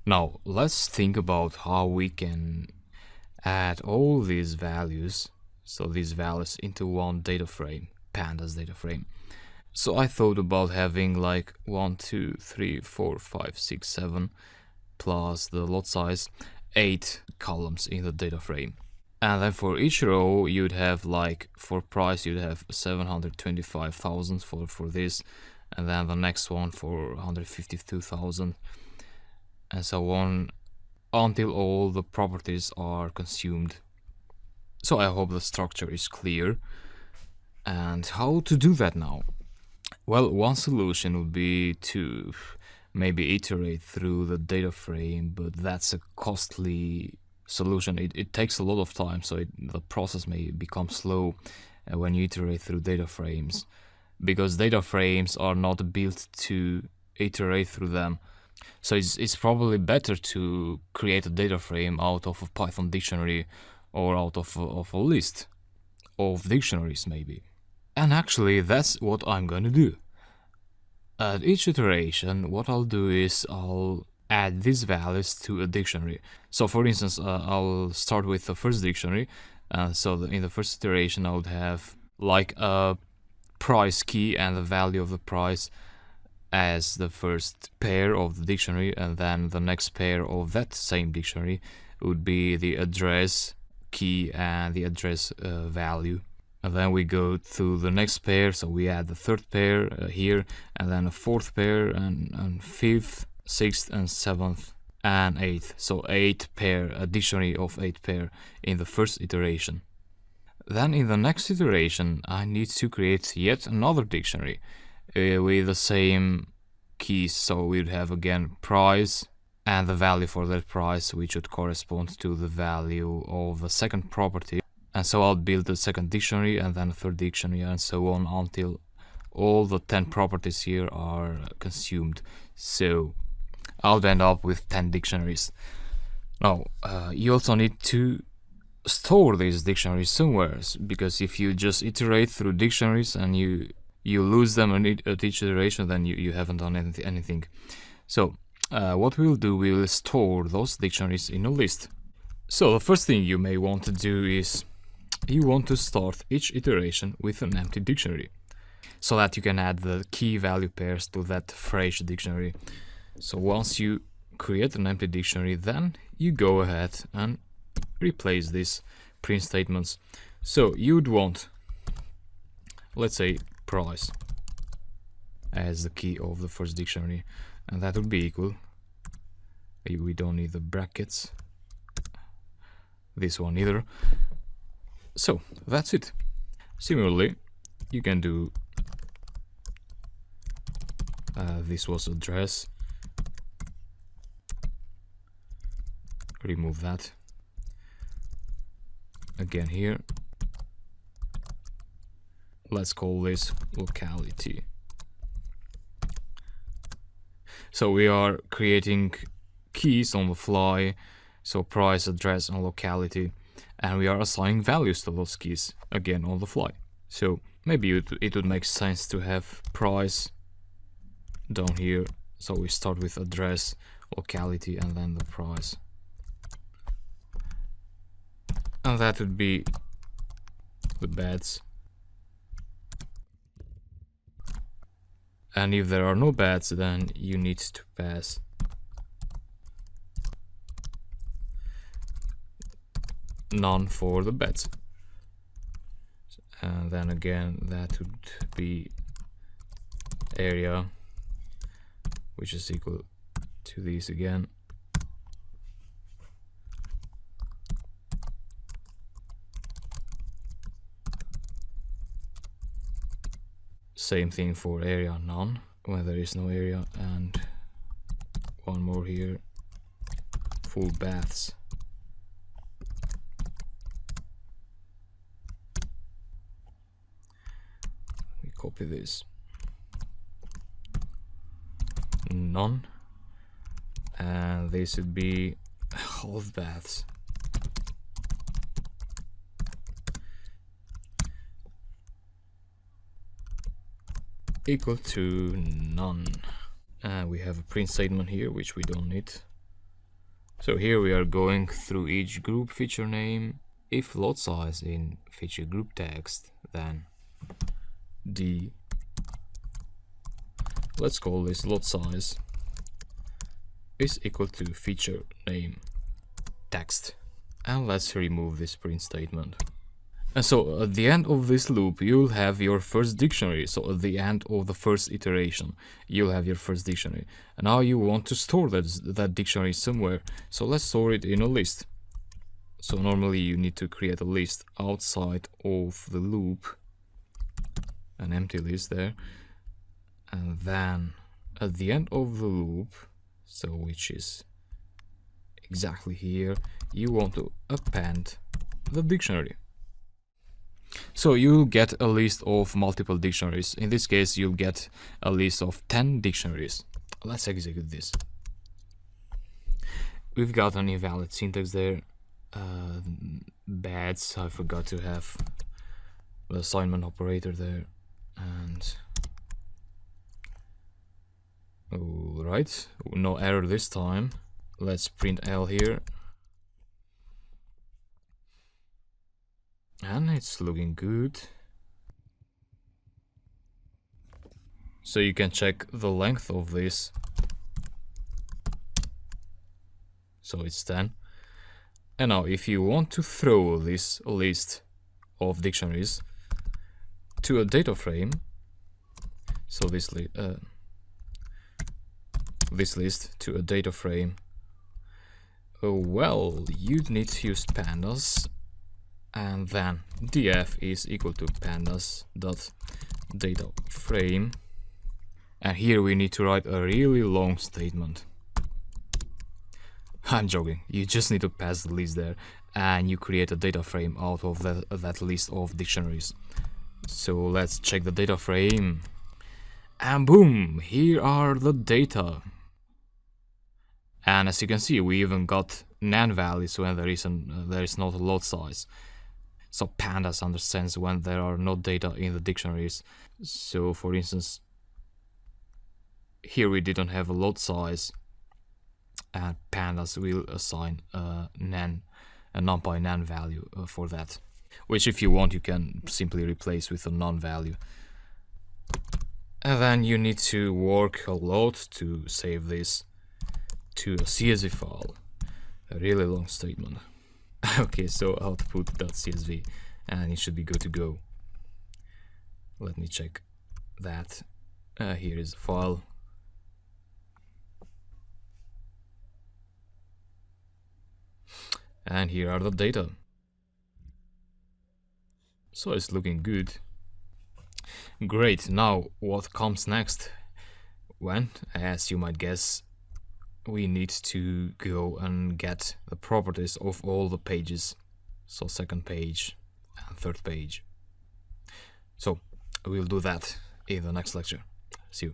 Now let's think about how we can add all these values, so these values, into one data frame, pandas data frame. So I thought about having like 1, 2, 3, 4, 5, 6, 7 plus the lot size, 8 columns in the data frame. And then for each row you'd have, like, for price you'd have 725,000 for this, and then the next one for 152,000, and so on until all the properties are consumed. So I hope the structure is clear. And how to do that now? Well, one solution would be to maybe iterate through the data frame, but that's a costly solution. It takes a lot of time, so the process may become slow when you iterate through data frames, because data frames are not built to iterate through them. So it's probably better to create a data frame out of a Python dictionary or out of a list of dictionaries maybe. And actually that's what I'm gonna do. At each iteration, what I'll do is I'll add these values to a dictionary. So for instance, I'll start with the first dictionary. In the first iteration I would have like a price key and the value of the price as the first pair of the dictionary, and then the next pair of that same dictionary would be the address key and the address value. And then we go to the next pair, so we add the third pair here, and then a fourth pair, and fifth, sixth, and seventh, and eighth. So 8 pair, a dictionary of 8 pair in the first iteration. Then in the next iteration, I need to create yet another dictionary with the same keys. So we'd have again price and the value for that price, which would correspond to the value of the second property. And so I'll build a second dictionary and then a third dictionary and so on until all the 10 properties here are consumed. So I'll end up with 10 dictionaries. Now, you also need to store these dictionaries somewhere, because if you just iterate through dictionaries and you lose them at each iteration, then you haven't done anything. So what we'll do, we'll store those dictionaries in a list. So the first thing you may want to do is you want to start each iteration with an empty dictionary, so that you can add the key value pairs to that fresh dictionary. So once you create an empty dictionary, then you go ahead and replace these print statements. So you'd want, let's say, price as the key of the first dictionary, and that would be equal, we don't need the brackets, this one either. So that's it. Similarly, you can do this was address, remove that, again here, let's call this locality. So we are creating keys on the fly, so price, address, and locality, and we are assigning values to those keys again on the fly. So maybe it would make sense to have price down here, so we start with address, locality, and then the price, and that would be the bets. And if there are no bets, then you need to pass none for the bets. And then again, that would be area, which is equal to these again. Same thing for area none when there is no area, and one more here, full baths. We copy this, none, and this would be half baths. Equal to none. And we have a print statement here which we don't need. So here we are going through each group feature name. If lot size in feature group text, then let's call this lot size is equal to feature name text. And let's remove this print statement. And so at the end of this loop, you'll have your first dictionary. So at the end of the first iteration, you'll have your first dictionary. And now you want to store that dictionary somewhere. So let's store it in a list. So normally you need to create a list outside of the loop, an empty list there. And then at the end of the loop, so which is exactly here, you want to append the dictionary. So you'll get a list of multiple dictionaries. In this case, you'll get a list of 10 dictionaries. Let's execute this. We've got an invalid syntax there. Bads, I forgot to have the assignment operator there. And alright, no error this time. Let's print L here. And it's looking good. So you can check the length of this. So it's 10. And now if you want to throw this list of dictionaries to a data frame, so this list to a data frame, well, you'd need to use pandas. And then df is equal to pandas.data frame. And here we need to write a really long statement. I'm joking. You just need to pass the list there and you create a data frame out of that list of dictionaries. So let's check the data frame. And boom, here are the data. And as you can see, we even got nan values when there is not a lot size. So pandas understands when there are no data in the dictionaries. So for instance, here we didn't have a lot size, and pandas will assign a numpy nan value for that, which if you want you can simply replace with a non value. And then you need to work a lot to save this to a CSV file, a really long statement. Okay, so output.csv, and it should be good to go. Let me check that. Here is the file. And here are the data. So it's looking good. Great, now what comes next? When, as you might guess, we need to go and get the properties of all the pages. So second page and third page. So we'll do that in the next lecture. See you.